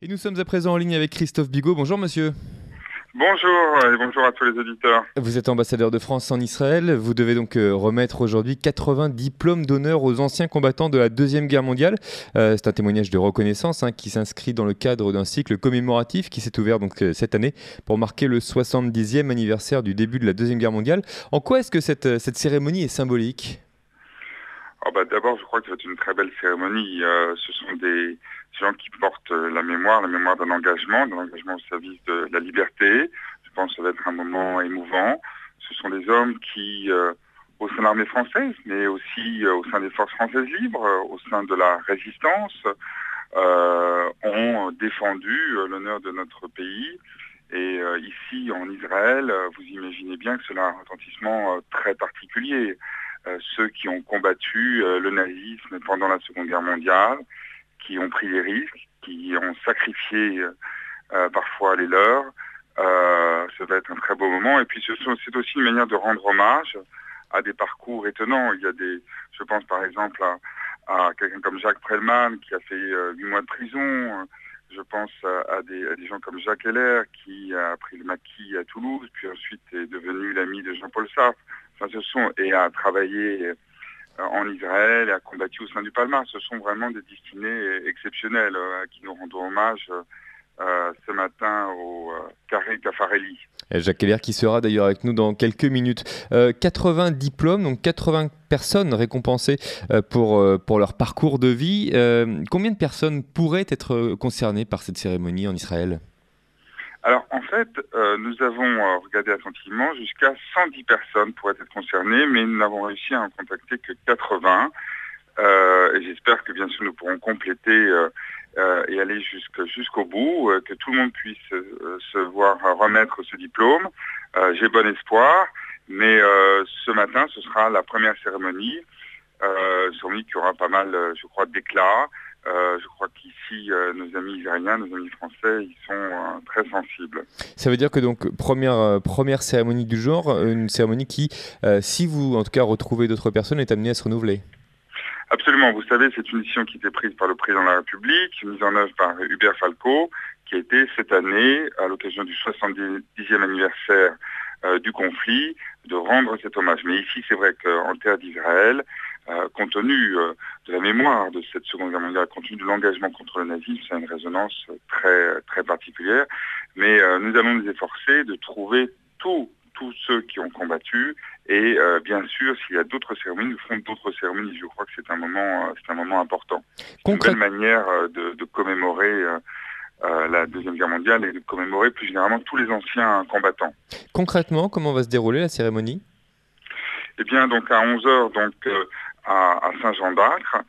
Et nous sommes à présent en ligne avec Christophe Bigot. Bonjour monsieur. Bonjour et bonjour à tous les auditeurs. Vous êtes ambassadeur de France en Israël. Vous devez donc remettre aujourd'hui 80 diplômes d'honneur aux anciens combattants de la Deuxième Guerre mondiale. C'est un témoignage de reconnaissance qui s'inscrit dans le cadre d'un cycle commémoratif qui s'est ouvert donc cette année pour marquer le 70e anniversaire du début de la Deuxième Guerre mondiale. En quoi est-ce que cette cérémonie est symbolique ? D'abord, je crois que c'est une très belle cérémonie. Ce sont des gens qui portent la mémoire d'un engagement au service de la liberté. Je pense que ça va être un moment émouvant. Ce sont des hommes qui, au sein de l'armée française, mais aussi au sein des forces françaises libres, au sein de la résistance, ont défendu l'honneur de notre pays. Et ici, en Israël, vous imaginez bien que cela a un retentissement très particulier. Ceux qui ont combattu le nazisme pendant la Seconde Guerre mondiale, qui ont pris des risques, qui ont sacrifié parfois les leurs. Ça va être un très beau moment. Et puis c'est aussi une manière de rendre hommage à des parcours étonnants. Je pense par exemple à quelqu'un comme Jacques Prellman qui a fait 8 mois de prison. Je pense à des gens comme Jacques Heller qui a pris le maquis à Toulouse, puis ensuite est devenu l'ami de Jean-Paul Sartre. Et a travaillé en Israël et a combattu au sein du Palmar. Ce sont vraiment des destinées exceptionnelles à qui nous rendons hommage ce matin au Carré Caffarelli. Jacques Keller qui sera d'ailleurs avec nous dans quelques minutes. 80 diplômes, donc 80 personnes récompensées pour leur parcours de vie. Combien de personnes pourraient être concernées par cette cérémonie en Israël ? Alors en fait, nous avons regardé attentivement, jusqu'à 110 personnes pourraient être concernées, mais nous n'avons réussi à en contacter que 80. Et j'espère que bien sûr nous pourrons compléter et aller jusqu'au bout, que tout le monde puisse se voir remettre ce diplôme. J'ai bon espoir, mais ce matin ce sera la première cérémonie. Cérémonie qui aura pas mal, je crois, d'éclat. Je crois qu'ici, nos amis israéliens, nos amis français, ils sont très sensibles. Ça veut dire que donc première cérémonie du genre, une cérémonie qui, si vous en tout cas retrouvez d'autres personnes, est amenée à se renouveler. Absolument. Vous savez, c'est une décision qui était prise par le président de la République, mise en œuvre par Hubert Falco, qui a été cette année, à l'occasion du 70e anniversaire du conflit, de rendre cet hommage. Mais ici, c'est vrai qu'en terre d'Israël, compte tenu de la mémoire de cette Seconde Guerre mondiale, compte tenu de l'engagement contre le nazisme, c'est une résonance très, très particulière. Mais nous allons nous efforcer de trouver tous ceux qui ont combattu et bien sûr, s'il y a d'autres cérémonies, nous ferons d'autres cérémonies. Je crois que c'est un moment important. C'est une belle manière de commémorer la Deuxième Guerre mondiale et de commémorer plus généralement tous les anciens combattants. Concrètement, comment va se dérouler la cérémonie ? Eh bien, donc à 11 h, à Saint-Jean-d'Acre.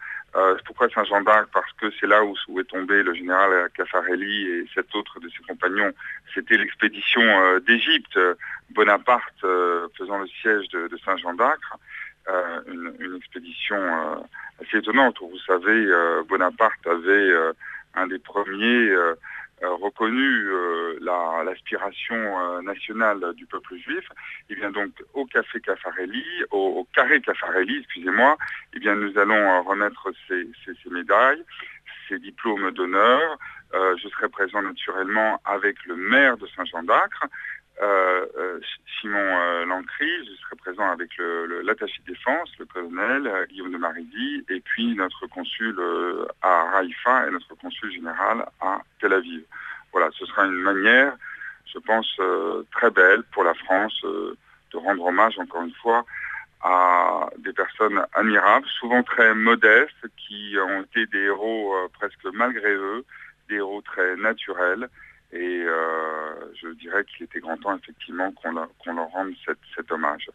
Pourquoi Saint-Jean-d'Acre ? Parce que c'est là où est tombé le général Caffarelli et 7 autres de ses compagnons. C'était l'expédition d'Égypte, Bonaparte faisant le siège de Saint-Jean-d'Acre. Une expédition assez étonnante où, vous savez, Bonaparte avait un des premiers reconnu l'aspiration nationale du peuple juif. Et bien donc au Carré Caffarelli, excusez-moi, et bien nous allons remettre ces médailles, ces diplômes d'honneur. Je serai présent naturellement avec le maire de Saint-Jean-d'Acre, Simon Lancry. Je serai présent avec l'attaché de défense, le colonel Guillaume de Marizy, et puis notre consul à Haïfa et notre consul général à Tel Aviv. Voilà, ce sera une manière, je pense, très belle pour la France de rendre hommage, encore une fois, à des personnes admirables, souvent très modestes, qui ont été des héros presque malgré eux, des héros très naturels. Et je dirais qu'il était grand temps effectivement qu'on leur rende cet hommage.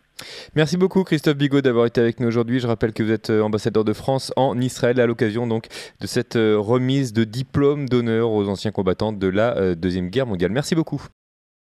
Merci beaucoup Christophe Bigot d'avoir été avec nous aujourd'hui. Je rappelle que vous êtes ambassadeur de France en Israël à l'occasion donc de cette remise de diplôme d'honneur aux anciens combattants de la Deuxième Guerre mondiale. Merci beaucoup.